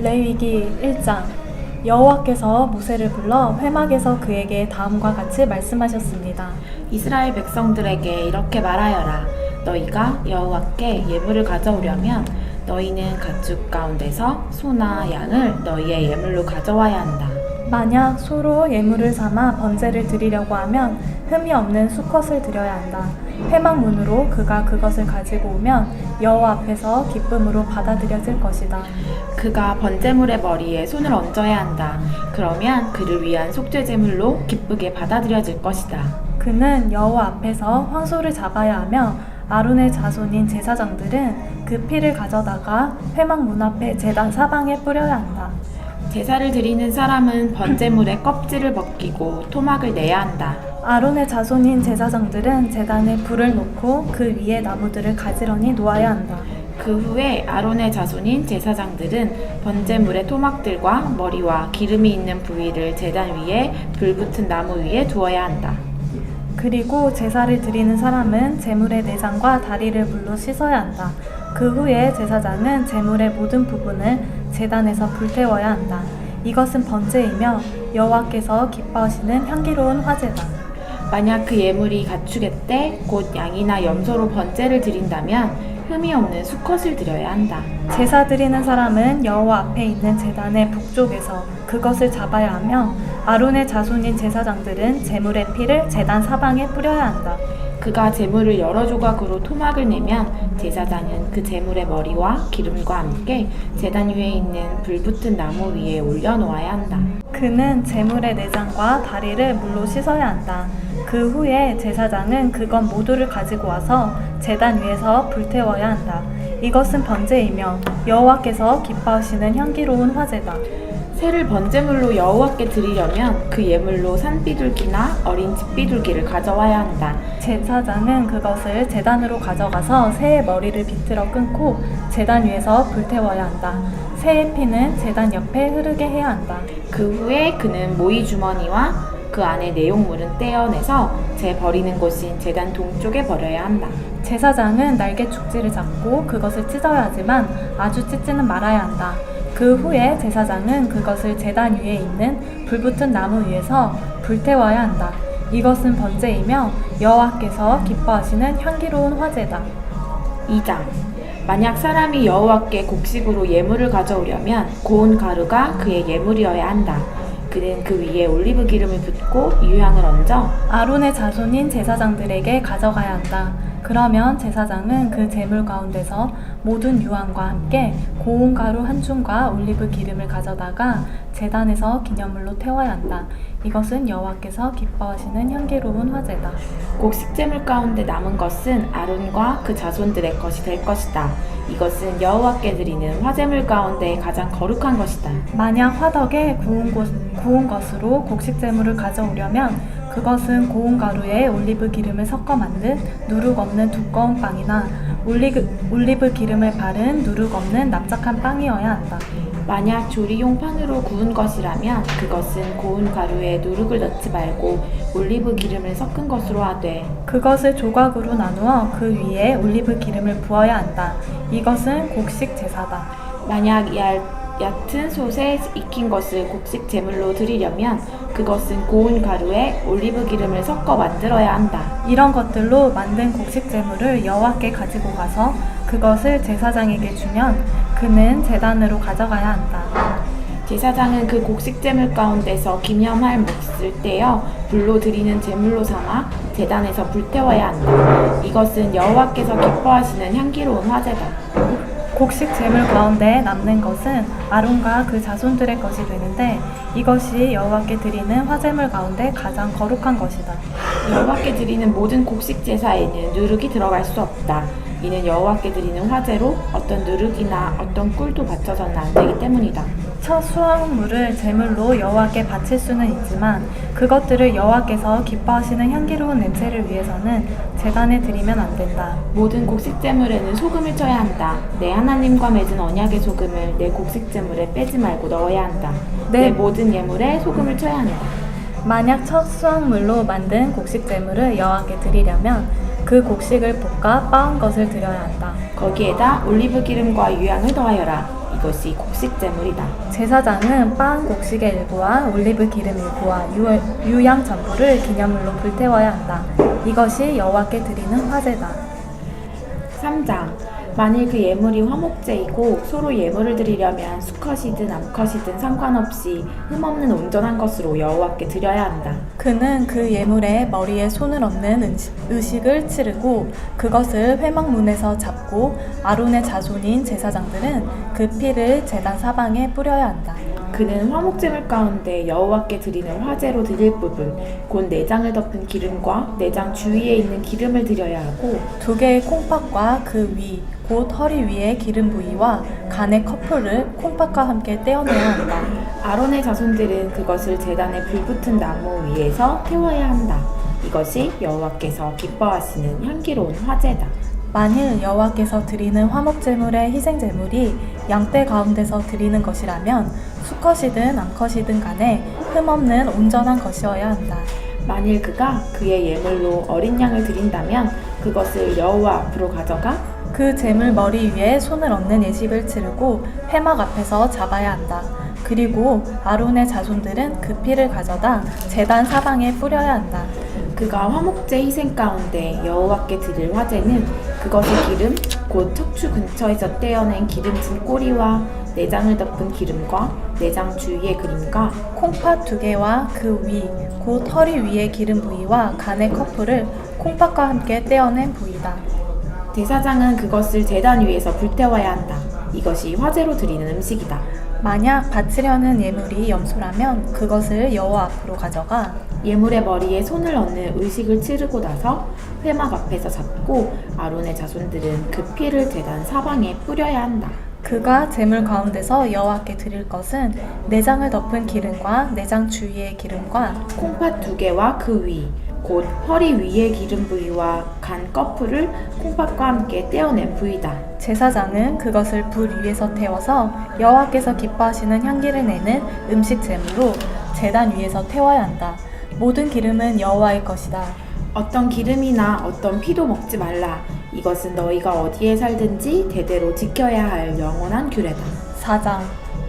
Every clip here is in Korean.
레위기 1장. 여호와께서 모세를 불러 회막에서 그에게 다음과 같이 말씀하셨습니다. 이스라엘 백성들에게 이렇게 말하여라. 너희가 여호와께 예물을 가져오려면 너희는 가축 가운데서 소나 양을 너희의 예물로 가져와야 한다. 만약 소로 예물을 삼아 번제를 드리려고 하면 흠이 없는 수컷을 드려야 한다. 회막 문으로 그가 그것을 가지고 오면 여호와 앞에서 기쁨으로 받아들여질 것이다. 그가 번제물의 머리에 손을 얹어야 한다. 그러면 그를 위한 속죄제물로 기쁘게 받아들여질 것이다. 그는 여호와 앞에서 황소를 잡아야 하며 아론의 자손인 제사장들은 그 피를 가져다가 회막 문 앞에 제단 사방에 뿌려야 한다. 제사를 드리는 사람은 번제물의 껍질을 벗기고 토막을 내야 한다. 아론의 자손인 제사장들은 제단에 불을 놓고 그 위에 나무들을 가지런히 놓아야 한다. 그 후에 아론의 자손인 제사장들은 번제물의 토막들과 머리와 기름이 있는 부위를 제단 위에 불붙은 나무 위에 두어야 한다. 그리고 제사를 드리는 사람은 제물의 내장과 다리를 물로 씻어야 한다. 그 후에 제사장은 제물의 모든 부분을 제단에서 불태워야 한다. 이것은 번제이며 여호와께서 기뻐하시는 향기로운 화제다. 만약 그 예물이 가축의 때 곧 양이나 염소로 번제를 드린다면 흠이 없는 수컷을 드려야 한다. 제사 드리는 사람은 여호와 앞에 있는 제단의 북쪽에서 그것을 잡아야 하며 아론의 자손인 제사장들은 제물의 피를 제단 사방에 뿌려야 한다. 그가 제물을 여러 조각으로 토막을 내면 제사장은 그 제물의 머리와 기름과 함께 제단 위에 있는 불붙은 나무 위에 올려놓아야 한다. 그는 제물의 내장과 다리를 물로 씻어야 한다. 그 후에 제사장은 그것 모두를 가지고 와서 제단 위에서 불태워야 한다. 이것은 번제이며 여호와께서 기뻐하시는 향기로운 화제다. 새를 번제물로 여호와께 드리려면 그 예물로 산비둘기나 어린 집비둘기를 가져와야 한다. 제사장은 그것을 제단으로 가져가서 새의 머리를 비틀어 끊고 제단 위에서 불태워야 한다. 새의 피는 제단 옆에 흐르게 해야 한다. 그 후에 그는 모이 주머니와 그 안에 내용물은 떼어내서 재 버리는 곳인 제단 동쪽에 버려야 한다. 제사장은 날개 축지를 잡고 그것을 찢어야 하지만 아주 찢지는 말아야 한다. 그 후에 제사장은 그것을 제단 위에 있는 불붙은 나무 위에서 불태워야 한다. 이것은 번제이며 여호와께서 기뻐하시는 향기로운 화제다. 2장. 만약 사람이 여호와께 곡식으로 예물을 가져오려면 고운 가루가 그의 예물이어야 한다. 그는 그 위에 올리브 기름을 붓고 유향을 얹어 아론의 자손인 제사장들에게 가져가야 한다. 그러면 제사장은 그 제물 가운데서 모든 유황과 함께 고운 가루 한 줌과 올리브 기름을 가져다가 제단에서 기념물로 태워야 한다. 이것은 여호와께서 기뻐하시는 향기로운 화제다. 곡식제물 가운데 남은 것은 아론과 그 자손들의 것이 될 것이다. 이것은 여호와께 드리는 화제물 가운데 가장 거룩한 것이다. 만약 화덕에 구운 것으로 곡식제물을 가져오려면 그것은 고운 가루에 올리브 기름을 섞어 만든 누룩 없는 두꺼운 빵이나 올리브 기름을 바른 누룩 없는 납작한 빵이어야 한다. 만약 조리용 판으로 구운 것이라면 그것은 고운 가루에 누룩을 넣지 말고 올리브 기름을 섞은 것으로 하되 그것을 조각으로 나누어 그 위에 올리브 기름을 부어야 한다. 이것은 곡식 제사다. 만약 얕은 솥에 익힌 것을 곡식 제물로 드리려면 그것은 고운 가루에 올리브 기름을 섞어 만들어야 한다. 이런 것들로 만든 곡식 제물을 여호와께 가지고 가서 그것을 제사장에게 주면 그는 제단으로 가져가야 한다. 제사장은 그 곡식 제물 가운데서 기념할 몫을 떼어 불로 드리는 제물로 삼아 제단에서 불태워야 한다. 이것은 여호와께서 기뻐하시는 향기로운 화제다. 곡식 제물 가운데 남는 것은 아론과 그 자손들의 것이 되는데 이것이 여호와께 드리는 화제물 가운데 가장 거룩한 것이다. 여호와께 드리는 모든 곡식 제사에는 누룩이 들어갈 수 없다. 이는 여호와께 드리는 화제로 어떤 누룩이나 어떤 꿀도 바쳐서는 안 되기 때문이다. 첫 수확물을 제물로 여호와께 바칠 수는 있지만 그것들을 여호와께서 기뻐하시는 향기로운 냄새를 위해서는 제단에 드리면 안 된다. 모든 곡식 제물에는 소금을 쳐야 한다. 내 하나님과 맺은 언약의 소금을 내 곡식 제물에 빼지 말고 넣어야 한다. 내 모든 예물에 소금을 쳐야 한다. 만약 첫 수확물로 만든 곡식 제물을 여호와께 드리려면 그 곡식을 볶아 빻은 것을 드려야 한다. 거기에다 올리브 기름과 유향을 더하여라. 이것이 곡식제물이다. 제사장은 빻은 곡식의 일부와 올리브 기름 일부와 유양 전부를 기념물로 불태워야 한다. 이것이 여호와께 드리는 화제다. 3장. 만일 그 예물이 화목제이고 서로 예물을 드리려면 수컷이든 암컷이든 상관없이 흠없는 온전한 것으로 여호와께 드려야 한다. 그는 그 예물에 머리에 손을 얹는 의식을 치르고 그것을 회막문에서 잡고 아론의 자손인 제사장들은 그 피를 제단 사방에 뿌려야 한다. 그는 화목제물 가운데 여호와께 드리는 화제로 드릴 부분 곧 내장을 덮은 기름과 내장 주위에 있는 기름을 드려야 하고 2개의 콩팥과 그 위, 곧 허리 위의 기름 부위와 간의 커플을 콩팥과 함께 떼어내야 한다. 아론의 자손들은 그것을 제단에 불붙은 나무 위에서 태워야 한다. 이것이 여호와께서 기뻐하시는 향기로운 화제다. 만일 여호와께서 드리는 화목제물의 희생제물이 양떼 가운데서 드리는 것이라면 수컷이든 암컷이든 간에 흠없는 온전한 것이어야 한다. 만일 그가 그의 예물로 어린 양을 드린다면 그것을 여호와 앞으로 가져가 그 제물 머리 위에 손을 얹는 예식을 치르고 회막 앞에서 잡아야 한다. 그리고 아론의 자손들은 그 피를 가져다 제단 사방에 뿌려야 한다. 그가 화목제 희생 가운데 여호와께 드릴 화제는 그것의 기름 곧 척추 근처에서 떼어낸 기름진 꼬리와 내장을 덮은 기름과 내장 주위의 기름과 콩팥 2개와 그 위, 곧 허리 위의 기름 부위와 간의 커플을 콩팥과 함께 떼어낸 부위다. 제사장은 그것을 제단 위에서 불태워야 한다. 이것이 화제로 드리는 음식이다. 만약 바치려는 예물이 염소라면 그것을 여호와 앞으로 가져가 예물의 머리에 손을 얹는 의식을 치르고 나서 회막 앞에서 잡고 아론의 자손들은 그 피를 제단 사방에 뿌려야 한다. 그가 제물 가운데서 여호와께 드릴 것은 내장을 덮은 기름과 내장 주위의 기름과 콩팥 2개와 그 위, 곧 허리 위의 기름 부위와 간 꺼풀을 콩팥과 함께 떼어낸 부위다. 제사장은 그것을 불 위에서 태워서 여호와께서 기뻐하시는 향기를 내는 음식 제물로 제단 위에서 태워야 한다. 모든 기름은 여호와의 것이다. 어떤 기름이나 어떤 피도 먹지 말라. 이것은 너희가 어디에 살든지 대대로 지켜야 할 영원한 규례다. 4장.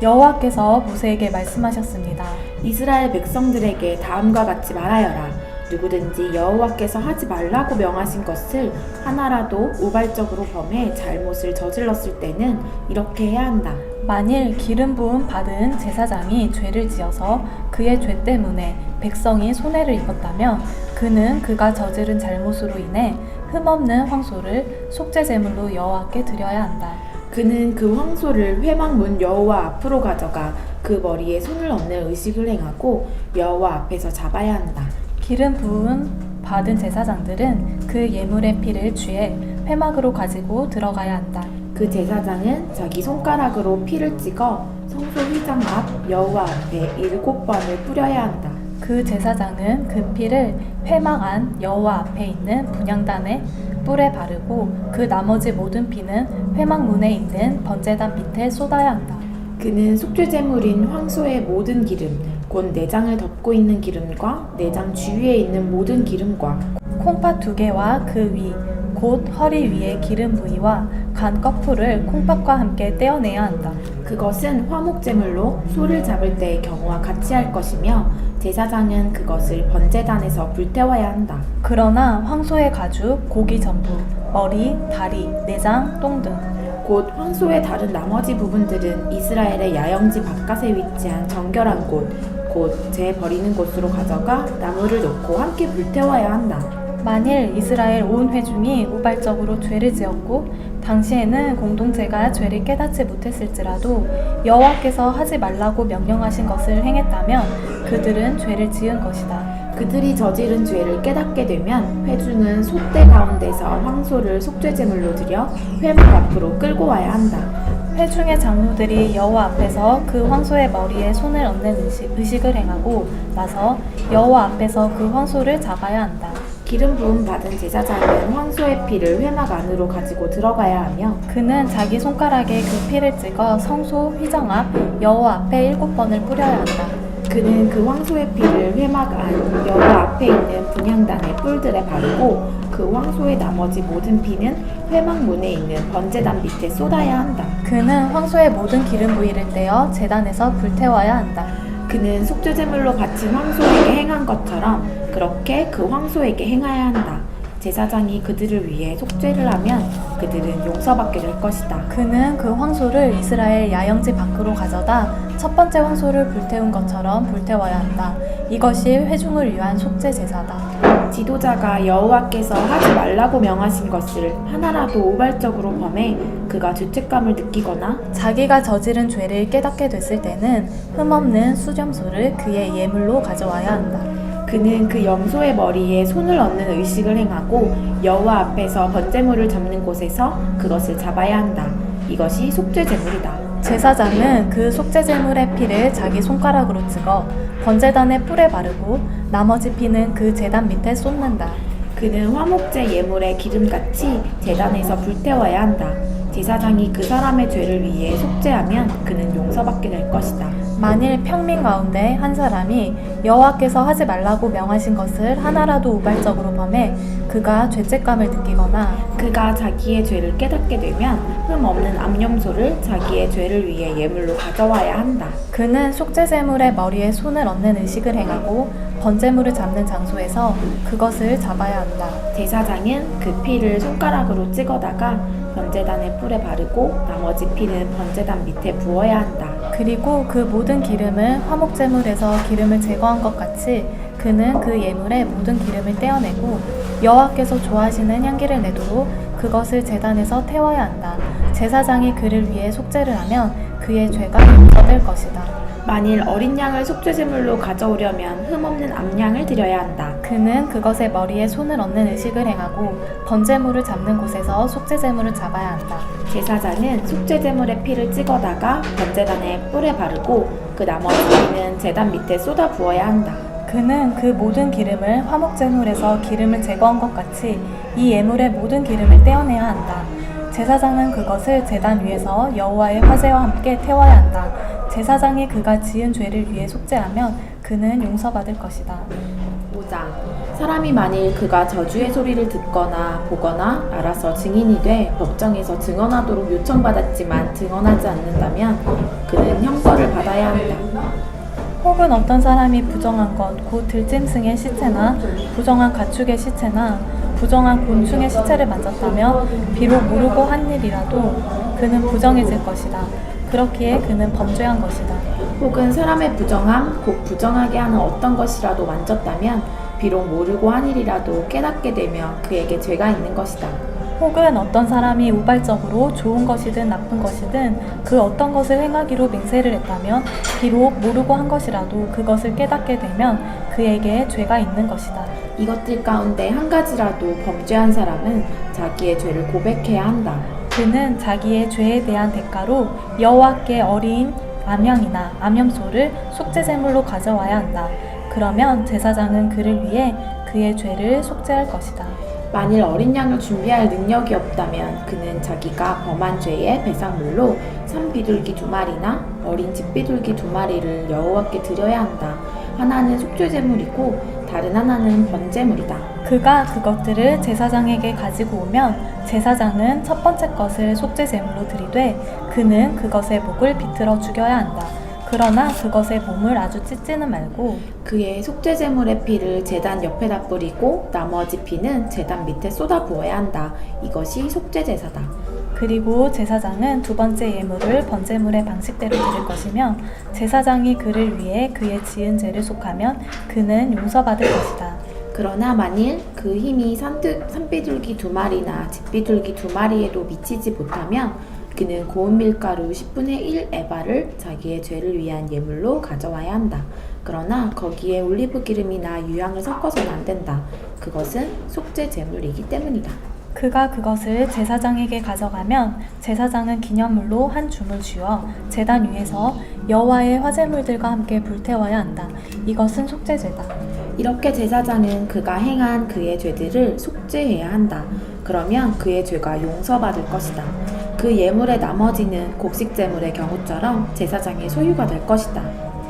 여호와께서 모세에게 말씀하셨습니다. 이스라엘 백성들에게 다음과 같이 말하여라. 누구든지 여호와께서 하지 말라고 명하신 것을 하나라도 우발적으로 범해 잘못을 저질렀을 때는 이렇게 해야 한다. 만일 기름 부음 받은 제사장이 죄를 지어서 그의 죄 때문에 백성이 손해를 입었다면 그는 그가 저지른 잘못으로 인해 흠없는 황소를 속죄제물로 여호와께 드려야 한다. 그는 그 황소를 회막문 여호와 앞으로 가져가 그 머리에 손을 얹는 의식을 행하고 여호와 앞에서 잡아야 한다. 기름 부음 받은 제사장들은 그 예물의 피를 취해 회막으로 가지고 들어가야 한다. 그 제사장은 자기 손가락으로 피를 찍어 성소 휘장 앞 여호와 앞에 7번을 뿌려야 한다. 그 제사장은 그 피를 회막 안 여호와 앞에 있는 분향단에 뿔에 바르고 그 나머지 모든 피는 회막 문에 있는 번제단 밑에 쏟아야 한다. 그는 속죄제물인 황소의 모든 기름, 곧 내장을 덮고 있는 기름과 내장 주위에 있는 모든 기름과 콩팥 2개와 그 위, 곧 허리 위의 기름 부위와 간 꺼풀을 콩팥과 함께 떼어내야 한다. 그것은 화목제물로 소를 잡을 때의 경우와 같이 할 것이며 제사장은 그것을 번제단에서 불태워야 한다. 그러나 황소의 가죽, 고기 전부, 머리, 다리, 내장, 똥 등 곧 황소의 다른 나머지 부분들은 이스라엘의 야영지 바깥에 위치한 정결한 곳, 곧 재 버리는 곳으로 가져가 나무를 놓고 함께 불태워야 한다. 만일 이스라엘 온 회중이 우발적으로 죄를 지었고 당시에는 공동체가 죄를 깨닫지 못했을지라도 여호와께서 하지 말라고 명령하신 것을 행했다면 그들은 죄를 지은 것이다. 그들이 저지른 죄를 깨닫게 되면 회중은 소떼 가운데서 황소를 속죄제물로 드려 회막 앞으로 끌고 와야 한다. 회중의 장로들이 여호와 앞에서 그 황소의 머리에 손을 얹는 의식을 행하고 나서 여호와 앞에서 그 황소를 잡아야 한다. 기름 부음 받은 제사장은 황소의 피를 회막 안으로 가지고 들어가야 하며 그는 자기 손가락에 그 피를 찍어 성소 휘장 앞 여호와 앞에 7번을 뿌려야 한다. 그는 그 황소의 피를 회막 안 여호 앞에 있는 분향단의 뿔들에 바르고 그 황소의 나머지 모든 피는 회막 문에 있는 번제단 밑에 쏟아야 한다. 그는 황소의 모든 기름 부위를 떼어 제단에서 불태워야 한다. 그는 속죄제물로 바친 황소에게 행한 것처럼 그렇게 그 황소에게 행하야 한다. 제사장이 그들을 위해 속죄를 하면 그들은 용서받게 될 것이다. 그는 그 황소를 이스라엘 야영지 밖으로 가져다 첫 번째 황소를 불태운 것처럼 불태워야 한다. 이것이 회중을 위한 속죄 제사다. 지도자가 여호와께서 하지 말라고 명하신 것을 하나라도 우발적으로 범해 그가 죄책감을 느끼거나 자기가 저지른 죄를 깨닫게 됐을 때는 흠없는 수염소를 그의 예물로 가져와야 한다. 그는 그 염소의 머리에 손을 얹는 의식을 행하고 여호와 앞에서 번제물을 잡는 곳에서 그것을 잡아야 한다. 이것이 속죄제물이다. 제사장은 그 속죄제물의 피를 자기 손가락으로 찍어 번제단의 뿔에 바르고 나머지 피는 그 제단 밑에 쏟는다. 그는 화목제 예물의 기름같이 제단에서 불태워야 한다. 제사장이 그 사람의 죄를 위해 속죄하면 그는 용서받게 될 것이다. 만일 평민 가운데 한 사람이 여호와께서 하지 말라고 명하신 것을 하나라도 우발적으로 범해 그가 죄책감을 느끼거나 그가 자기의 죄를 깨닫게 되면 흠 없는 암염소를 자기의 죄를 위해 예물로 가져와야 한다. 그는 속죄제물의 머리에 손을 얹는 의식을 행하고 번제물을 잡는 장소에서 그것을 잡아야 한다. 제사장은 그 피를 손가락으로 찍어다가 번제단의 뿔에 바르고 나머지 피는 번제단 밑에 부어야 한다. 그리고 그 모든 기름을 화목제물에서 기름을 제거한 것 같이 그는 그 예물의 모든 기름을 떼어내고 여호와께서 좋아하시는 향기를 내도록 그것을 제단에서 태워야 한다. 제사장이 그를 위해 속죄를 하면 그의 죄가 용서될 것이다. 만일 어린 양을 속죄제물로 가져오려면 흠없는 암양을 드려야 한다. 그는 그것의 머리에 손을 얹는 의식을 행하고 번제물을 잡는 곳에서 속죄제물을 잡아야 한다. 제사장은 속죄제물의 피를 찍어다가 번제단의 뿔에 바르고 그 나머지 피는 제단 밑에 쏟아 부어야 한다. 그는 그 모든 기름을 화목제물에서 기름을 제거한 것 같이 이 예물의 모든 기름을 떼어내야 한다. 제사장은 그것을 제단 위에서 여호와의 화제와 함께 태워야 한다. 제사장이 그가 지은 죄를 위해 속죄하면 그는 용서받을 것이다. 5장 사람이 만일 그가 저주의 소리를 듣거나 보거나 알아서 증인이 돼 법정에서 증언하도록 요청받았지만 증언하지 않는다면 그는 형벌을 받아야 한다. 혹은 어떤 사람이 부정한 것, 곧 들짐승의 시체나 부정한 가축의 시체나 부정한 곤충의 시체를 만졌다면 비록 모르고 한 일이라도 그는 부정해질 것이다. 그렇기에 그는 범죄한 것이다. 혹은 사람의 부정함, 곧 부정하게 하는 어떤 것이라도 만졌다면 비록 모르고 한 일이라도 깨닫게 되면 그에게 죄가 있는 것이다. 혹은 어떤 사람이 우발적으로 좋은 것이든 나쁜 것이든 그 어떤 것을 행하기로 맹세를 했다면 비록 모르고 한 것이라도 그것을 깨닫게 되면 그에게 죄가 있는 것이다. 이것들 가운데 한 가지라도 범죄한 사람은 자기의 죄를 고백해야 한다. 그는 자기의 죄에 대한 대가로 여호와께 어린 암양이나 암염소를 속죄제물로 가져와야 한다. 그러면 제사장은 그를 위해 그의 죄를 속죄할 것이다. 만일 어린 양을 준비할 능력이 없다면 그는 자기가 범한 죄의 배상물로 산비둘기 2마리나 어린 집비둘기 2마리를 여호와께 드려야 한다. 하나는 속죄제물이고 다른 하나는 번제물이다. 그가 그것들을 제사장에게 가지고 오면 제사장은 첫 번째 것을 속죄제물로 드리되 그는 그것의 목을 비틀어 죽여야 한다. 그러나 그것의 몸을 아주 찢지는 말고 그의 속죄제물의 피를 제단 옆에다 뿌리고 나머지 피는 제단 밑에 쏟아 부어야 한다. 이것이 속죄제사다. 그리고 제사장은 두 번째 예물을 번제물의 방식대로 드릴 것이며 제사장이 그를 위해 그의 지은 죄를 속하면 그는 용서받을 것이다. 그러나 만일 그 힘이 산비둘기 2마리나 집비둘기 2마리에도 미치지 못하면 그는 고운 밀가루 10분의 1 에바를 자기의 죄를 위한 예물로 가져와야 한다. 그러나 거기에 올리브 기름이나 유향을 섞어서는 안 된다. 그것은 속죄 제물이기 때문이다. 그가 그것을 제사장에게 가져가면 제사장은 기념물로 한 줌을 쥐어 제단 위에서 여호와의 화제물들과 함께 불태워야 한다. 이것은 속죄제다. 이렇게 제사장은 그가 행한 그의 죄들을 속죄해야 한다. 그러면 그의 죄가 용서받을 것이다. 그 예물의 나머지는 곡식 제물의 경우처럼 제사장의 소유가 될 것이다.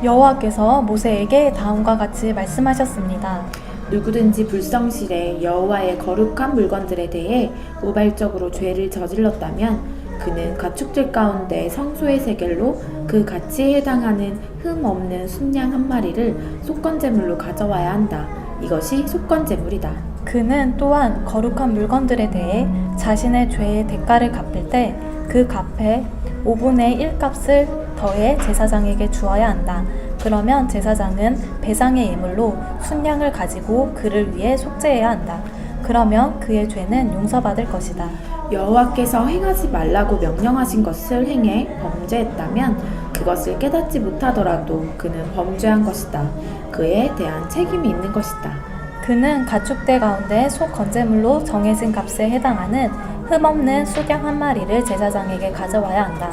여호와께서 모세에게 다음과 같이 말씀하셨습니다. 누구든지 불성실해 여호와의 거룩한 물건들에 대해 우발적으로 죄를 저질렀다면 그는 가축들 가운데 성소의 세겔로 그 가치에 해당하는 흠 없는 순양 한 마리를 속건제물로 가져와야 한다. 이것이 속건제물이다. 그는 또한 거룩한 물건들에 대해 자신의 죄의 대가를 갚을 때 그 값에 5분의 1 값을 더해 제사장에게 주어야 한다. 그러면 제사장은 배상의 예물로 순양을 가지고 그를 위해 속죄해야 한다. 그러면 그의 죄는 용서받을 것이다. 여호와께서 행하지 말라고 명령하신 것을 행해 범죄했다면 그것을 깨닫지 못하더라도 그는 범죄한 것이다. 그에 대한 책임이 있는 것이다. 그는 가축대 가운데 소 건제물로 정해진 값에 해당하는 흠없는 수양 한 마리를 제사장에게 가져와야 한다.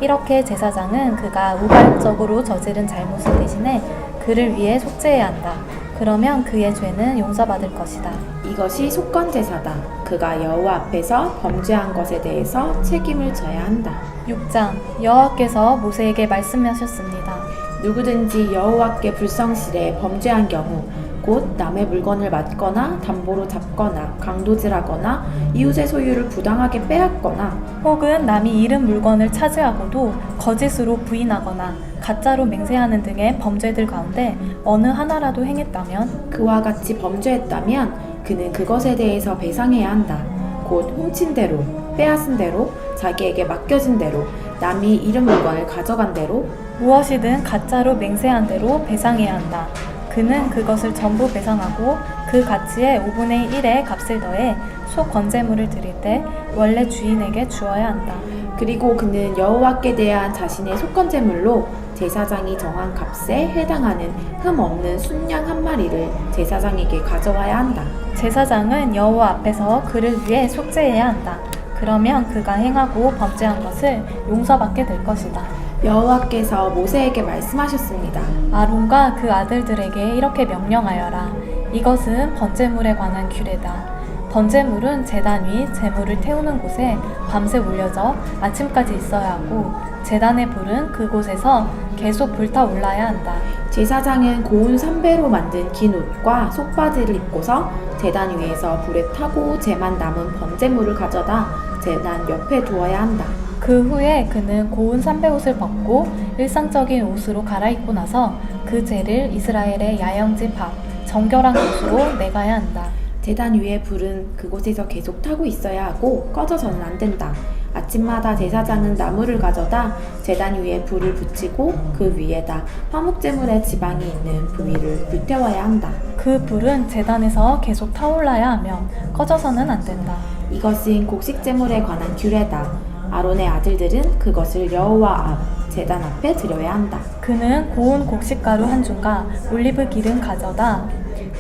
이렇게 제사장은 그가 우발적으로 저지른 잘못을 대신해 그를 위해 속죄해야 한다. 그러면 그의 죄는 용서받을 것이다. 이것이 속건제사다. 그가 여호와 앞에서 범죄한 것에 대해서 책임을 져야 한다. 6장 여호와께서 모세에게 말씀하셨습니다. 누구든지 여호와께 불성실해 범죄한 경우 곧 남의 물건을 맞거나 담보로 잡거나 강도질하거나 이웃의 소유를 부당하게 빼앗거나 혹은 남이 잃은 물건을 차지하고도 거짓으로 부인하거나 가짜로 맹세하는 등의 범죄들 가운데 어느 하나라도 행했다면 그와 같이 범죄했다면 그는 그것에 대해서 배상해야 한다. 곧 훔친 대로, 빼앗은 대로, 자기에게 맡겨진 대로, 남이 잃은 물건을 가져간 대로 무엇이든 가짜로 맹세한 대로 배상해야 한다. 그는 그것을 전부 배상하고 그 가치의 5분의 1의 값을 더해 소 건제물을 드릴 때 원래 주인에게 주어야 한다. 그리고 그는 여호와께 대한 자신의 속건제물로 제사장이 정한 값에 해당하는 흠 없는 순양 한 마리를 제사장에게 가져와야 한다. 제사장은 여호와 앞에서 그를 위해 속죄해야 한다. 그러면 그가 행하고 범죄한 것을 용서받게 될 것이다. 여호와께서 모세에게 말씀하셨습니다. 아론과 그 아들들에게 이렇게 명령하여라. 이것은 번제물에 관한 규례다. 번제물은 제단 위 제물을 태우는 곳에 밤새 올려져 아침까지 있어야 하고 제단의 불은 그곳에서 계속 불타올라야 한다. 제사장은 고운 삼배로 만든 긴 옷과 속바지를 입고서 제단 위에서 불에 타고 재만 남은 번제물을 가져다 제단 옆에 두어야 한다. 그 후에 그는 고운 삼배옷을 벗고 일상적인 옷으로 갈아입고 나서 그 재를 이스라엘의 야영지 밖 정결한 곳으로 내가야 한다. 제단 위에 불은 그곳에서 계속 타고 있어야 하고 꺼져서는 안 된다. 아침마다 제사장은 나무를 가져다 제단 위에 불을 붙이고 그 위에다 화목제물의 지방이 있는 부위를 불태워야 한다. 그 불은 제단에서 계속 타올라야 하며 꺼져서는 안 된다. 이것은 곡식제물에 관한 규례다. 아론의 아들들은 그것을 여호와 앞 제단 앞에 드려야 한다. 그는 고운 곡식가루 한 줌과 올리브 기름 가져다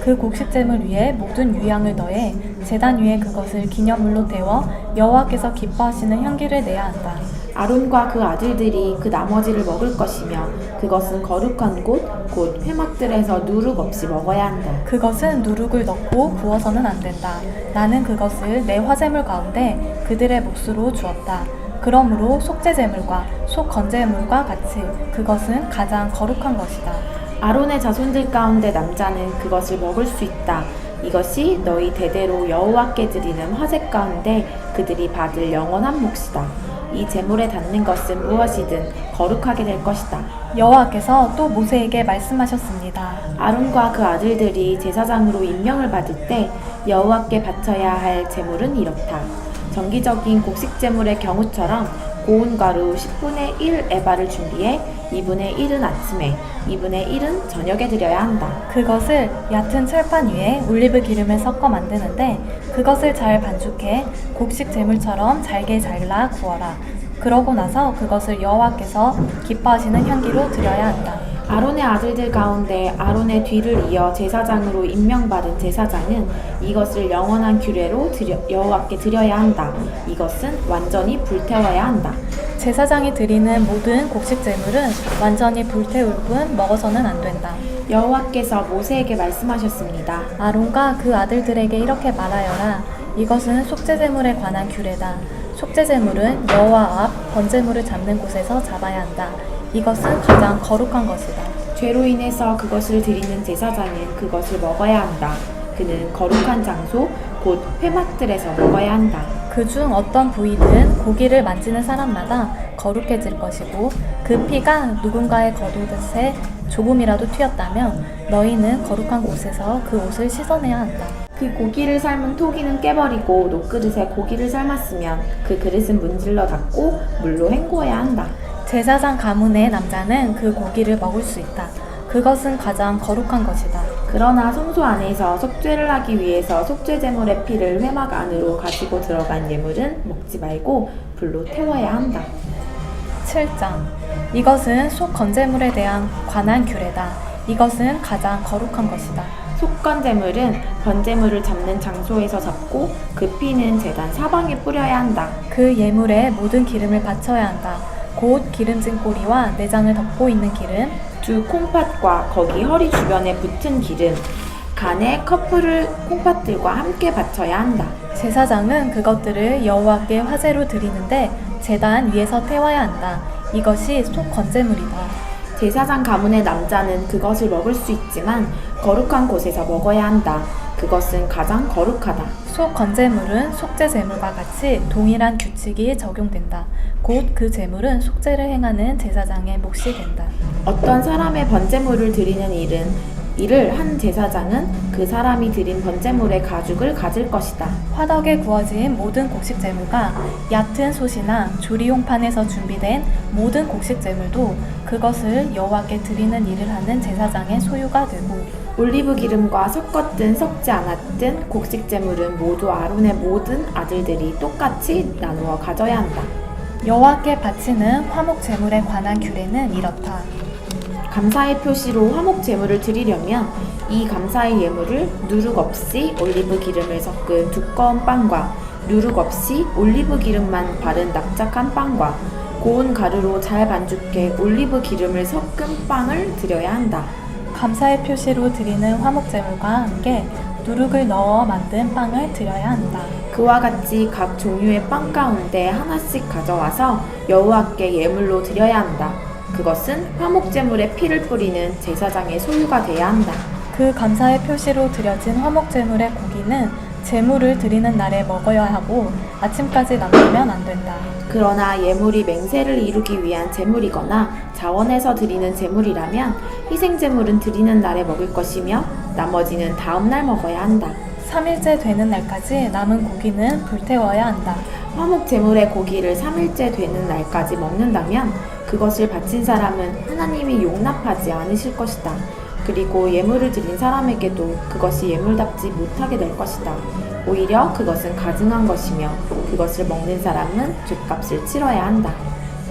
그 곡식제물 위에 모든 유향을 더해 제단 위에 그것을 기념물로 태워 여호와께서 기뻐하시는 향기를 내야 한다. 아론과 그 아들들이 그 나머지를 먹을 것이며 그것은 거룩한 곳 곧 회막들에서 누룩 없이 먹어야 한다. 그것은 누룩을 넣고 구워서는 안 된다. 나는 그것을 내 화제물 가운데 그들의 몫으로 주었다. 그러므로 속죄제물과 속건제물과 같이 그것은 가장 거룩한 것이다. 아론의 자손들 가운데 남자는 그것을 먹을 수 있다. 이것이 너희 대대로 여호와께 드리는 화제 가운데 그들이 받을 영원한 몫이다. 이 제물에 닿는 것은 무엇이든 거룩하게 될 것이다. 여호와께서 또 모세에게 말씀하셨습니다. 아론과 그 아들들이 제사장으로 임명을 받을 때 여호와께 바쳐야 할 제물은 이렇다. 정기적인 곡식 제물의 경우처럼 고운 가루 10분의 1 에바를 준비해 2분의 1은 아침에 2분의 1은 저녁에 드려야 한다. 그것을 얕은 철판 위에 올리브 기름을 섞어 만드는데 그것을 잘 반죽해 곡식 제물처럼 잘게 잘라 구워라. 그러고 나서 그것을 여호와께서 기뻐하시는 향기로 드려야 한다. 아론의 아들들 가운데 아론의 뒤를 이어 제사장으로 임명받은 제사장은 이것을 영원한 규례로 여호와께 드려야 한다. 이것은 완전히 불태워야 한다. 제사장이 드리는 모든 곡식 제물은 완전히 불태울 뿐 먹어서는 안 된다. 여호와께서 모세에게 말씀하셨습니다. 아론과 그 아들들에게 이렇게 말하여라. 이것은 속죄제물에 관한 규례다. 속죄제물은 여호와 앞 번제물을 잡는 곳에서 잡아야 한다. 이것은 가장 거룩한 것이다. 죄로 인해서 그것을 드리는 제사장은 그것을 먹어야 한다. 그는 거룩한 장소, 곧 회막들에서 먹어야 한다. 그중 어떤 부위든 고기를 만지는 사람마다 거룩해질 것이고 그 피가 누군가의 겉옷에 조금이라도 튀었다면 너희는 거룩한 곳에서 그 옷을 씻어내야 한다. 그 고기를 삶은 토기는 깨버리고 녹그릇에 고기를 삶았으면 그 그릇은 문질러 닫고 물로 헹구어야 한다. 제사장 가문의 남자는 그 고기를 먹을 수 있다. 그것은 가장 거룩한 것이다. 그러나 성소 안에서 속죄를 하기 위해서 속죄제물의 피를 회막 안으로 가지고 들어간 예물은 먹지 말고 불로 태워야 한다. 7장. 이것은 속 건제물에 대한 관한 규례다. 이것은 가장 거룩한 것이다. 속건제물은 번제물을 잡는 장소에서 잡고 그 피는 제단 사방에 뿌려야 한다. 그 예물에 모든 기름을 바쳐야 한다. 곧 기름진 꼬리와 내장을 덮고 있는 기름, 두 콩팥과 거기 허리 주변에 붙은 기름, 간에 커플을 콩팥들과 함께 바쳐야 한다. 제사장은 그것들을 여호와께 화제로 드리는데 제단 위에서 태워야 한다. 이것이 속 건제물이다. 제사장 가문의 남자는 그것을 먹을 수 있지만 거룩한 곳에서 먹어야 한다. 그것은 가장 거룩하다. 속 건제물은 속죄 제물과 같이 동일한 규칙이 적용된다. 곧 그 제물은 속죄를 행하는 제사장의 몫이 된다. 어떤 사람의 번제물을 드리는 일을 한 제사장은 그 사람이 드린 번제물의 가죽을 가질 것이다. 화덕에 구워진 모든 곡식 제물과 얕은 솥이나 조리용판에서 준비된 모든 곡식 제물도 그것을 여호와께 드리는 일을 하는 제사장의 소유가 되고 올리브 기름과 섞었든 섞지 않았든 곡식 제물은 모두 아론의 모든 아들들이 똑같이 나누어 가져야 한다. 여호와께 바치는 화목 제물에 관한 규례는 이렇다. 감사의 표시로 화목 제물을 드리려면 이 감사의 예물을 누룩 없이 올리브 기름을 섞은 두꺼운 빵과 누룩 없이 올리브 기름만 바른 납작한 빵과 고운 가루로 잘 반죽해 올리브 기름을 섞은 빵을 드려야 한다. 감사의 표시로 드리는 화목 제물과 함께 누룩을 넣어 만든 빵을 드려야 한다. 그와 같이 각 종류의 빵 가운데 하나씩 가져와서 여호와께 예물로 드려야 한다. 그것은 화목제물에 피를 뿌리는 제사장의 소유가 돼야 한다. 그 감사의 표시로 드려진 화목 제물의 고기는 제물을 드리는 날에 먹어야 하고 아침까지 남기면 안 된다. 그러나 예물이 맹세를 이루기 위한 제물이거나 자원해서 드리는 제물이라면 희생제물은 드리는 날에 먹을 것이며 나머지는 다음 날 먹어야 한다. 3일째 되는 날까지 남은 고기는 불태워야 한다. 화목제물의 고기를 3일째 되는 날까지 먹는다면 그것을 바친 사람은 하나님이 용납하지 않으실 것이다. 그리고 예물을 드린 사람에게도 그것이 예물답지 못하게 될 것이다. 오히려 그것은 가증한 것이며 그것을 먹는 사람은 죗값을 치러야 한다.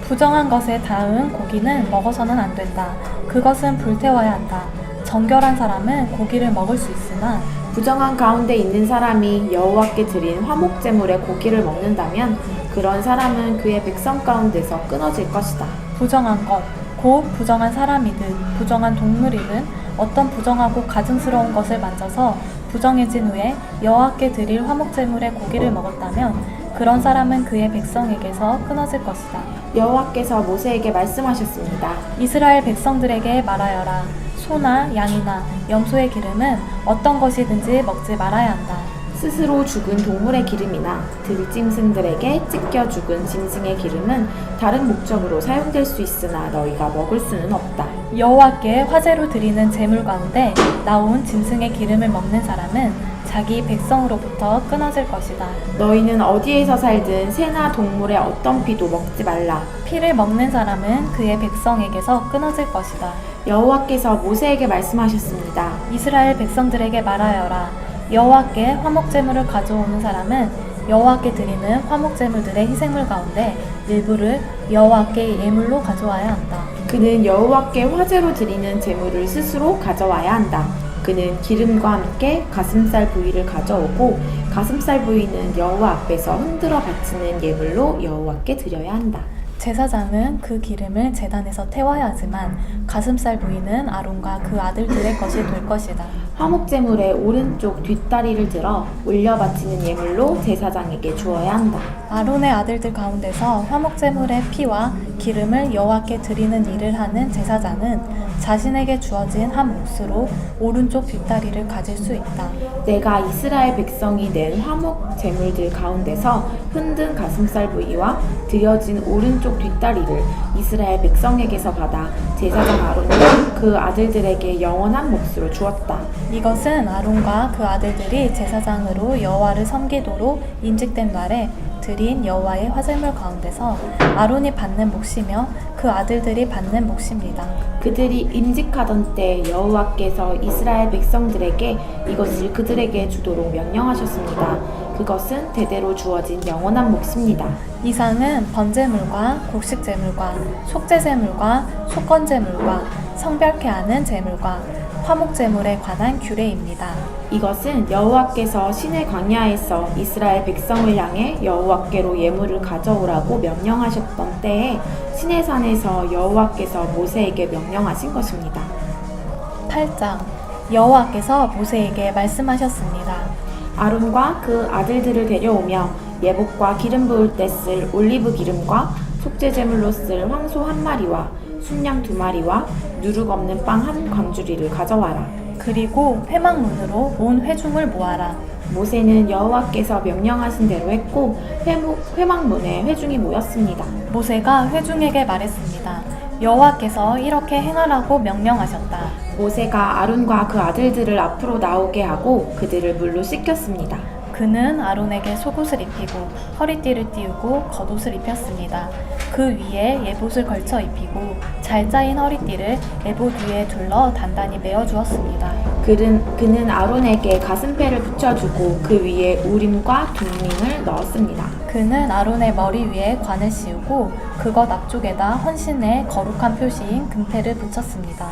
부정한 것에 닿은 고기는 먹어서는 안 된다. 그것은 불태워야 한다. 정결한 사람은 고기를 먹을 수 있으나 부정한 가운데 있는 사람이 여호와께 드린 화목제물의 고기를 먹는다면 그런 사람은 그의 백성 가운데서 끊어질 것이다. 부정한 것, 곧 부정한 사람이든 부정한 동물이든 어떤 부정하고 가증스러운 것을 만져서 부정해진 후에 여호와께 드릴 화목제물의 고기를 먹었다면 그런 사람은 그의 백성에게서 끊어질 것이다. 여호와께서 모세에게 말씀하셨습니다. 이스라엘 백성들에게 말하여라. 소나 양이나 염소의 기름은 어떤 것이든지 먹지 말아야 한다. 스스로 죽은 동물의 기름이나 들짐승들에게 찢겨 죽은 짐승의 기름은 다른 목적으로 사용될 수 있으나 너희가 먹을 수는 없다. 여호와께 화제로 드리는 제물 가운데 나온 짐승의 기름을 먹는 사람은 자기 백성으로부터 끊어질 것이다. 너희는 어디에서 살든 새나 동물의 어떤 피도 먹지 말라. 피를 먹는 사람은 그의 백성에게서 끊어질 것이다. 여호와께서 모세에게 말씀하셨습니다. 이스라엘 백성들에게 말하여라. 여호와께 화목제물을 가져오는 사람은 여호와께 드리는 화목제물들의 희생물 가운데 일부를 여호와께 예물로 가져와야 한다. 그는 여호와께 화제로 드리는 제물을 스스로 가져와야 한다. 그는 기름과 함께 가슴살 부위를 가져오고 가슴살 부위는 여호와 앞에서 흔들어 바치는 예물로 여호와께 드려야 한다. 제사장은 그 기름을 제단에서 태워야 하지만 가슴살 부위는 아론과 그 아들들의 것이 될 것이다. 화목제물의 오른쪽 뒷다리를 들어 올려 바치는 예물로 제사장에게 주어야 한다. 아론의 아들들 가운데서 화목제물의 피와 기름을 여호와께 드리는 일을 하는 제사장은 자신에게 주어진 한 몫으로 오른쪽 뒷다리를 가질 수 있다. 내가 이스라엘 백성이 낸 화목 제물들 가운데서 흔든 가슴살 부위와 드려진 오른쪽 뒷다리를 이스라엘 백성에게서 받아 제사장 아론과 그 아들들에게 영원한 몫으로 주었다. 이것은 아론과 그 아들들이 제사장으로 여호와를 섬기도록 임직된 날에 드린 여호와의 화제물 가운데서 아론이 받는 몫이며 그 아들들이 받는 몫입니다. 그들이 임직하던 때 여호와께서 이스라엘 백성들에게 이것을 그들에게 주도록 명령하셨습니다. 그것은 대대로 주어진 영원한 몫입니다. 이상은 번제물과 곡식제물과 속죄제물과 속건제물과 성별케 하는 제물과 화목제물에 관한 규례입니다. 이것은 여호와께서 시내 광야에서 이스라엘 백성을 향해 여호와께로 예물을 가져오라고 명령하셨던 때에 시내산에서 여호와께서 모세에게 명령하신 것입니다. 8장 여호와께서 모세에게 말씀하셨습니다. 아론과 그 아들들을 데려오며 예복과 기름 부을 때 쓸 올리브 기름과 속죄제물로 쓸 황소 한 마리와 순양 2마리와 누룩 없는 빵 한 광주리를 가져와라. 그리고 회막문으로 온 회중을 모아라. 모세는 여호와께서 명령하신 대로 했고 회막문에 회중이 모였습니다. 모세가 회중에게 말했습니다. 여호와께서 이렇게 행하라고 명령하셨다. 모세가 아론과 그 아들들을 앞으로 나오게 하고 그들을 물로 씻겼습니다. 그는 아론에게 속옷을 입히고 허리띠를 띄우고 겉옷을 입혔습니다. 그 위에 예봇을 걸쳐 입히고 잘 짜인 허리띠를 예봇 위에 둘러 단단히 메어 주었습니다. 그는 아론에게 가슴패를 붙여주고 그 위에 우림과 둠밈을 넣었습니다. 그는 아론의 머리 위에 관을 씌우고 그것 앞쪽에다 헌신의 거룩한 표시인 금패를 붙였습니다.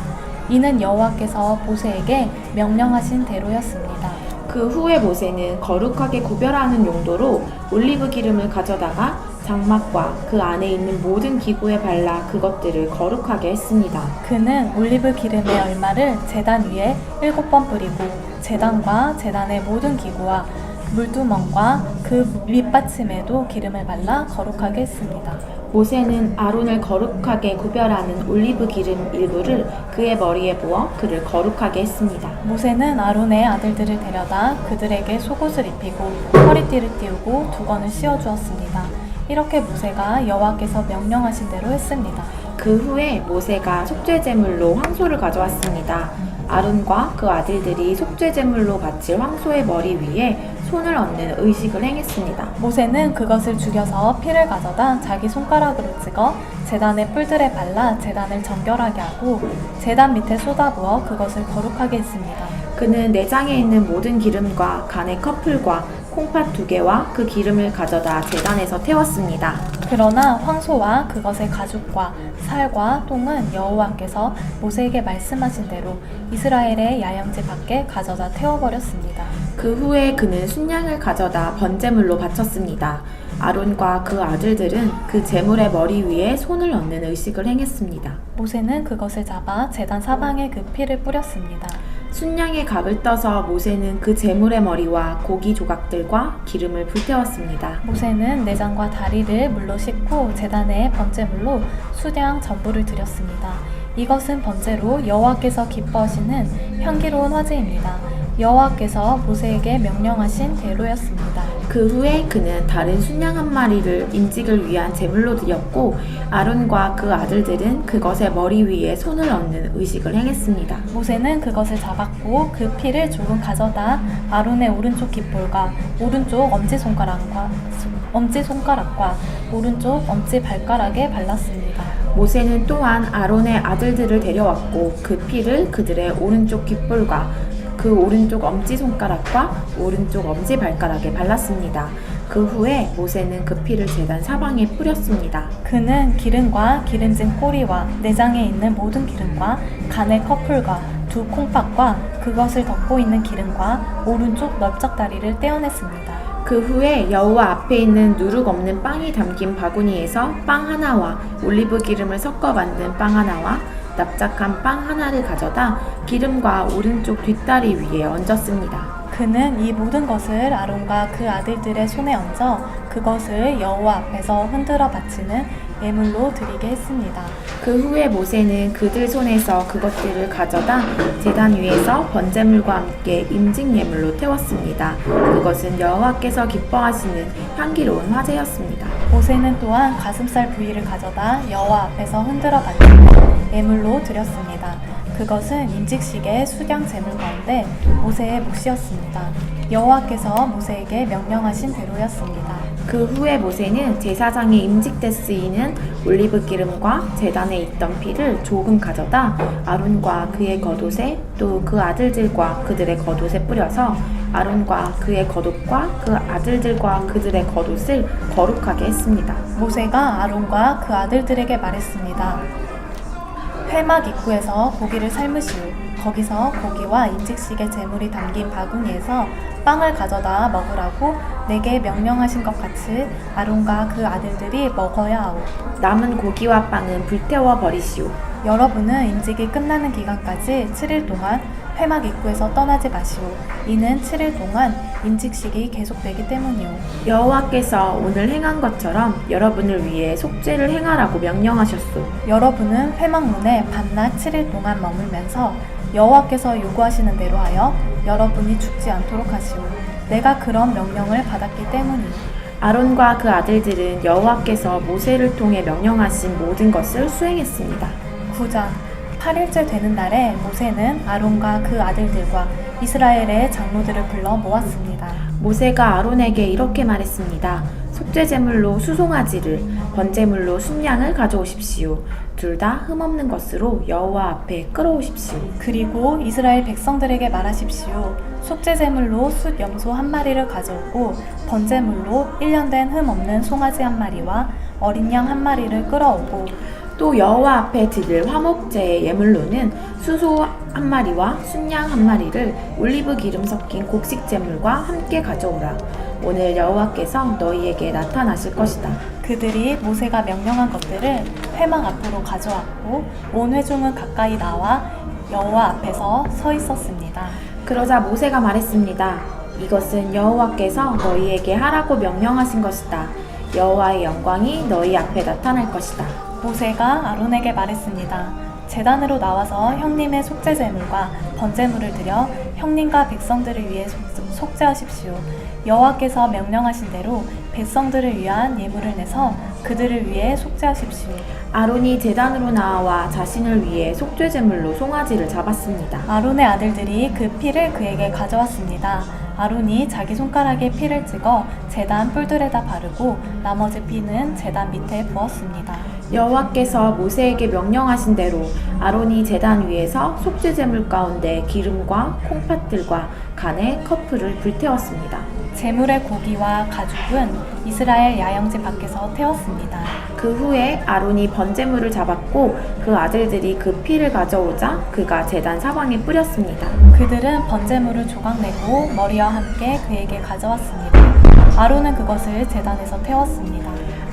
이는 여호와께서 모세에게 명령하신 대로였습니다. 그 후에 모세는 거룩하게 구별하는 용도로 올리브 기름을 가져다가 장막과 그 안에 있는 모든 기구에 발라 그것들을 거룩하게 했습니다. 그는 올리브 기름의 얼마를 제단 위에 7번 뿌리고 제단과 제단의 모든 기구와 물두멍과 그 밑받침에도 기름을 발라 거룩하게 했습니다. 모세는 아론을 거룩하게 구별하는 올리브 기름 일부를 그의 머리에 부어 그를 거룩하게 했습니다. 모세는 아론의 아들들을 데려다 그들에게 속옷을 입히고 허리띠를 띄우고 두건을 씌워 주었습니다. 이렇게 모세가 여호와께서 명령하신 대로 했습니다. 그 후에 모세가 속죄제물로 황소를 가져왔습니다. 아론과 그 아들들이 속죄제물로 바칠 황소의 머리 위에 손을 얹는 의식을 행했습니다. 모세는 그것을 죽여서 피를 가져다 자기 손가락으로 찍어 제단의 뿔들에 발라 제단을 정결하게 하고 제단 밑에 쏟아부어 그것을 거룩하게 했습니다. 그는 내장에 있는 모든 기름과 간의 커플과 콩팥 2개와 그 기름을 가져다 제단에서 태웠습니다. 그러나 황소와 그것의 가죽과 살과 똥은 여호와께서 모세에게 말씀하신 대로 이스라엘의 야영지 밖에 가져다 태워버렸습니다. 그 후에 그는 순양을 가져다 번제물로 바쳤습니다. 아론과 그 아들들은 그 제물의 머리 위에 손을 얹는 의식을 행했습니다. 모세는 그것을 잡아 제단 사방에 그 피를 뿌렸습니다. 순양의 각을 떠서 모세는 그 제물의 머리와 고기 조각들과 기름을 불태웠습니다. 모세는 내장과 다리를 물로 씻고 제단에 번제물로 수량 전부를 드렸습니다. 이것은 번제로 여호와께서 기뻐하시는 향기로운 화제입니다. 여호와께서 모세에게 명령하신 대로였습니다. 그 후에 그는 다른 순양 한 마리를 인직을 위한 제물로 드렸고 아론과 그 아들들은 그것의 머리 위에 손을 얹는 의식을 행했습니다. 모세는 그것을 잡았고 그 피를 조금 가져다 아론의 오른쪽 깃볼과 오른쪽 엄지손가락과 오른쪽 엄지발가락에 발랐습니다. 모세는 또한 아론의 아들들을 데려왔고 그 피를 그들의 오른쪽 깃볼과 그 오른쪽 엄지손가락과 오른쪽 엄지발가락에 발랐습니다. 그 후에 모세는 그 피를 제단 사방에 뿌렸습니다. 그는 기름과 기름진 꼬리와 내장에 있는 모든 기름과 간의 커플과 두 콩팥과 그것을 덮고 있는 기름과 오른쪽 넓적다리를 떼어냈습니다. 그 후에 여호와 앞에 있는 누룩 없는 빵이 담긴 바구니에서 빵 하나와 올리브 기름을 섞어 만든 빵 하나와 납작한 빵 하나를 가져다 기름과 오른쪽 뒷다리 위에 얹었습니다. 그는 이 모든 것을 아론과 그 아들들의 손에 얹어 그것을 여호와 앞에서 흔들어 바치는 예물로 드리게 했습니다. 그 후에 모세는 그들 손에서 그것들을 가져다 제단 위에서 번제물과 함께 임직 예물로 태웠습니다. 그것은 여호와께서 기뻐하시는 향기로운 화제였습니다. 모세는 또한 가슴살 부위를 가져다 여호와 앞에서 흔들어 바치는 예물로 드렸습니다. 그것은 임직식의 수량 제물 가운데 모세의 몫이었습니다. 여호와께서 모세에게 명령하신 대로였습니다. 그 후에 모세는 제사장의 임직 때 쓰이는 올리브 기름과 제단에 있던 피를 조금 가져다 아론과 그의 겉옷에 또 그 아들들과 그들의 겉옷에 뿌려서 아론과 그의 겉옷과 그 아들들과 그들의 겉옷을 거룩하게 했습니다. 모세가 아론과 그 아들들에게 말했습니다. 회막 입구에서 고기를 삶으시오. 거기서 고기와 임직식의 제물이 담긴 바구니에서 빵을 가져다 먹으라고 내게 명령하신 것 같이 아론과 그 아들들이 먹어야 하오. 남은 고기와 빵은 불태워 버리시오. 여러분은 임직이 끝나는 기간까지 7일 동안 회막 입구에서 떠나지 마시오. 이는 7일 동안 임직식이 계속되기 때문이오. 여호와께서 오늘 행한 것처럼 여러분을 위해 속죄를 행하라고 명령하셨소. 여러분은 회막문에 밤낮 7일 동안 머물면서 여호와께서 요구하시는 대로 하여 여러분이 죽지 않도록 하시오. 내가 그런 명령을 받았기 때문이오. 아론과 그 아들들은 여호와께서 모세를 통해 명령하신 모든 것을 수행했습니다. 9장 8일째 되는 날에 모세는 아론과 그 아들들과 이스라엘의 장로들을 불러 모았습니다. 모세가 아론에게 이렇게 말했습니다. 속죄 제물로 수송아지를, 번제물로 순양을 가져오십시오. 둘 다 흠없는 것으로 여호와 앞에 끌어오십시오. 그리고 이스라엘 백성들에게 말하십시오. 속죄 제물로 숫 염소 한 마리를 가져오고 번제물로 1년 된 흠 없는 송아지 한 마리와 어린 양 한 마리를 끌어오고 또 여호와 앞에 드릴 화목제의 예물로는 수소 한 마리와 순양 한 마리를 올리브 기름 섞인 곡식 제물과 함께 가져오라. 오늘 여호와께서 너희에게 나타나실 것이다. 그들이 모세가 명령한 것들을 회막 앞으로 가져왔고 온 회중은 가까이 나와 여호와 앞에서 서 있었습니다. 그러자 모세가 말했습니다. 이것은 여호와께서 너희에게 하라고 명령하신 것이다. 여호와의 영광이 너희 앞에 나타날 것이다. 모세가 아론에게 말했습니다. 제단으로 나와서 형님의 속죄 제물과 번제물을 드려 형님과 백성들을 위해 속죄하십시오. 여호와께서 명령하신 대로 백성들을 위한 예물을 내서 그들을 위해 속죄하십시오. 아론이 제단으로 나와 자신을 위해 속죄 제물로 송아지를 잡았습니다. 아론의 아들들이 그 피를 그에게 가져왔습니다. 아론이 자기 손가락에 피를 찍어 제단 뿔들에다 바르고 나머지 피는 제단 밑에 부었습니다. 여호와께서 모세에게 명령하신 대로 아론이 제단 위에서 속죄 제물 가운데 기름과 콩팥들과 간의 커플을 불태웠습니다. 제물의 고기와 가죽은 이스라엘 야영지 밖에서 태웠습니다. 그 후에 아론이 번제물을 잡았고 그 아들들이 그 피를 가져오자 그가 제단 사방에 뿌렸습니다. 그들은 번제물을 조각내고 머리와 함께 그에게 가져왔습니다. 아론은 그것을 제단에서 태웠습니다.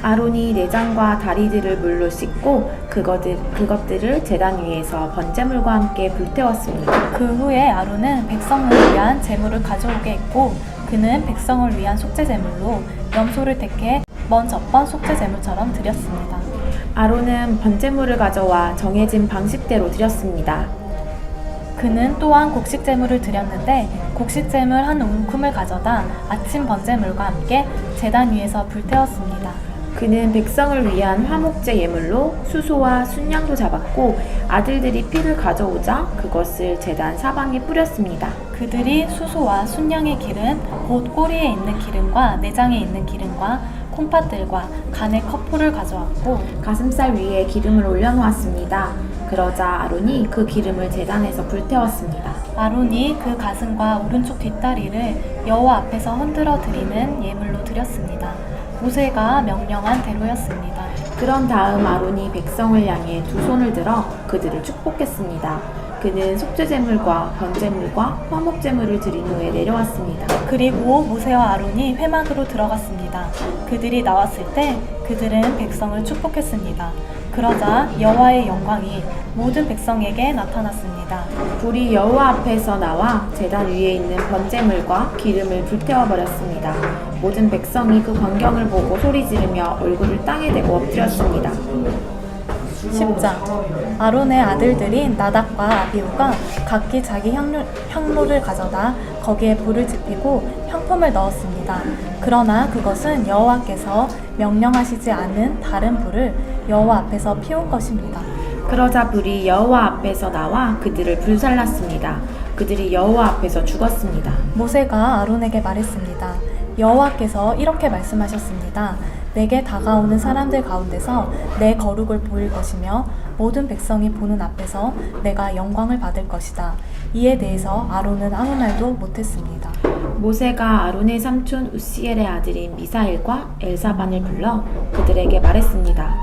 아론이 내장과 다리들을 물로 씻고 그것들을 제단 위에서 번제물과 함께 불태웠습니다. 그 후에 아론은 백성을 위한 제물을 가져오게 했고 그는 백성을 위한 속죄 제물로 염소를 택해 먼 번 속죄 제물처럼 드렸습니다. 아론은 번제물을 가져와 정해진 방식대로 드렸습니다. 그는 또한 곡식 제물을 드렸는데 곡식 제물 한 움큼을 가져다 아침 번제물과 함께 제단 위에서 불태웠습니다. 그는 백성을 위한 화목제 예물로 수소와 순양도 잡았고 아들들이 피를 가져오자 그것을 제단 사방에 뿌렸습니다. 그들이 수소와 순양의 기름, 곧 꼬리에 있는 기름과 내장에 있는 기름과 콩팥들과 간의 커플을 가져왔고 가슴살 위에 기름을 올려놓았습니다. 그러자 아론이 그 기름을 제단에서 불태웠습니다. 아론이 그 가슴과 오른쪽 뒷다리를 여호와 앞에서 흔들어 드리는 예물로 드렸습니다. 모세가 명령한 대로였습니다. 그런 다음 아론이 백성을 향해 두 손을 들어 그들을 축복했습니다. 그는 속죄제물과 번제물과 화목제물을 드린 후에 내려왔습니다. 그리고 모세와 아론이 회막으로 들어갔습니다. 그들이 나왔을 때 그들은 백성을 축복했습니다. 그러자 여호와의 영광이 모든 백성에게 나타났습니다. 불이 여호와 앞에서 나와 제단 위에 있는 번제물과 기름을 불태워 버렸습니다. 모든 백성이 그 광경을 보고 소리 지르며 얼굴을 땅에 대고 엎드렸습니다. 10장 아론의 아들들인 나답과 아비후가 각기 자기 향로를 가져다 거기에 불을 지피고 향품을 넣었습니다. 그러나 그것은 여호와께서 명령하시지 않은 다른 불을 여호와 앞에서 피운 것입니다. 그러자 불이 여호와 앞에서 나와 그들을 불살랐습니다. 그들이 여호와 앞에서 죽었습니다. 모세가 아론에게 말했습니다. 여호와께서 이렇게 말씀하셨습니다. 내게 다가오는 사람들 가운데서 내 거룩을 보일 것이며 모든 백성이 보는 앞에서 내가 영광을 받을 것이다. 이에 대해서 아론은 아무 말도 못했습니다. 모세가 아론의 삼촌 우시엘의 아들인 미사엘과 엘사반을 불러 그들에게 말했습니다.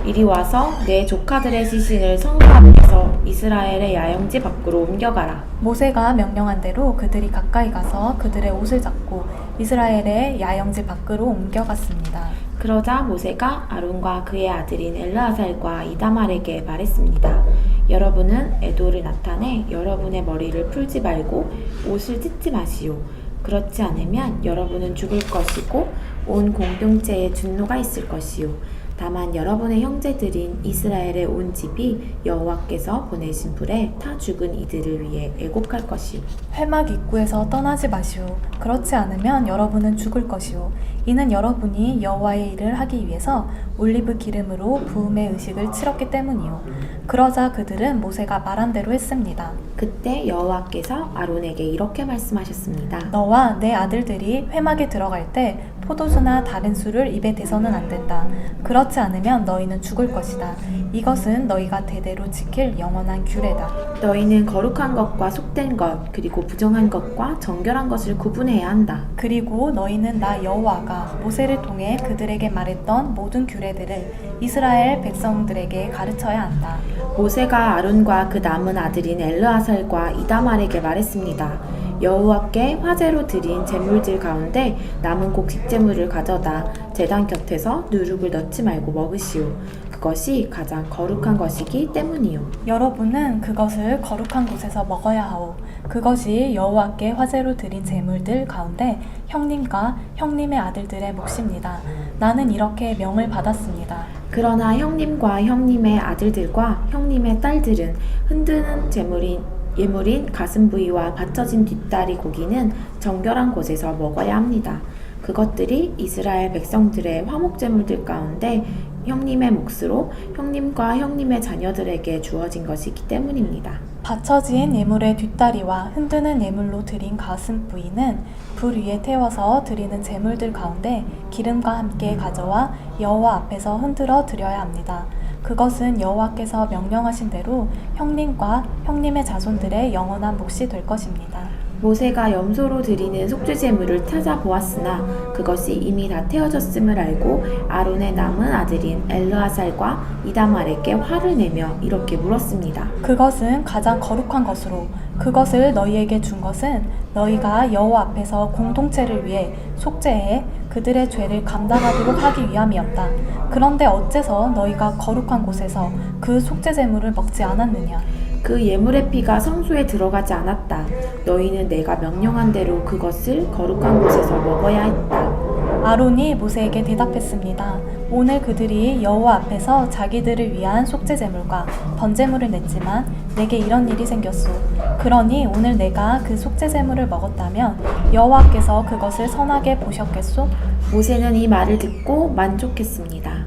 이리 와서 내 조카들의 시신을 성소 앞에서 이스라엘의 야영지 밖으로 옮겨가라. 모세가 명령한 대로 그들이 가까이 가서 그들의 옷을 잡고 이스라엘의 야영지 밖으로 옮겨갔습니다. 그러자 모세가 아론과 그의 아들인 엘르아살과 이다말에게 말했습니다. 여러분은 애도를 나타내 여러분의 머리를 풀지 말고 옷을 찢지 마시오. 그렇지 않으면 여러분은 죽을 것이고 온 공동체에 진노가 있을 것이오. 다만 여러분의 형제들인 이스라엘의 온 집이 여호와께서 보내신 불에 타 죽은 이들을 위해 애곡할 것이오. 회막 입구에서 떠나지 마시오. 그렇지 않으면 여러분은 죽을 것이오. 이는 여러분이 여호와의 일을 하기 위해서 올리브 기름으로 부음의 의식을 치렀기 때문이오. 그러자 그들은 모세가 말한 대로 했습니다. 그때 여호와께서 아론에게 이렇게 말씀하셨습니다. 너와 내 아들들이 회막에 들어갈 때 포도주나 다른 술을 입에 대서는 안 된다. 그렇지 않으면 너희는 죽을 것이다. 이것은 너희가 대대로 지킬 영원한 규례다. 너희는 거룩한 것과 속된 것 그리고 부정한 것과 정결한 것을 구분해야 한다. 그리고 너희는 나 여호와가 모세를 통해 그들에게 말했던 모든 규례들을 이스라엘 백성들에게 가르쳐야 한다. 모세가 아론과 그 남은 아들인 엘르아살과 이다말에게 말했습니다. 여호와께 화제로 드린 제물들 가운데 남은 곡식제물을 가져다 제단 곁에서 누룩을 넣지 말고 먹으시오. 그것이 가장 거룩한 것이기 때문이요. 여러분은 그것을 거룩한 곳에서 먹어야 하오. 그것이 여호와께 화제로 드린 제물들 가운데 형님과 형님의 아들들의 몫입니다. 나는 이렇게 명을 받았습니다. 그러나 형님과 형님의 아들들과 형님의 딸들은 흔드는 예물인 가슴 부위와 받쳐진 뒷다리 고기는 정결한 곳에서 먹어야 합니다. 그것들이 이스라엘 백성들의 화목제물들 가운데 형님의 몫으로 형님과 형님의 자녀들에게 주어진 것이기 때문입니다. 받쳐진 예물의 뒷다리와 흔드는 예물로 드린 가슴 부위는 불 위에 태워서 드리는 제물들 가운데 기름과 함께 가져와 여호와 앞에서 흔들어 드려야 합니다. 그것은 여호와께서 명령하신 대로 형님과 형님의 자손들의 영원한 몫이 될 것입니다. 모세가 염소로 드리는 속죄제물을 찾아보았으나 그것이 이미 다 태워졌음을 알고 아론의 남은 아들인 엘르아살과 이다말에게 화를 내며 이렇게 물었습니다. 그것은 가장 거룩한 것으로 그것을 너희에게 준 것은 너희가 여호와 앞에서 공동체를 위해 속죄해 그들의 죄를 감당하도록 하기 위함이었다. 그런데 어째서 너희가 거룩한 곳에서 그 속죄제물을 먹지 않았느냐? 그 예물의 피가 성소에 들어가지 않았다. 너희는 내가 명령한 대로 그것을 거룩한 곳에서 먹어야 했다. 아론이 모세에게 대답했습니다. 오늘 그들이 여호와 앞에서 자기들을 위한 속죄제물과 번제물을 냈지만 내게 이런 일이 생겼소. 그러니 오늘 내가 그 속죄제물을 먹었다면 여호와께서 그것을 선하게 보셨겠소? 모세는 이 말을 듣고 만족했습니다.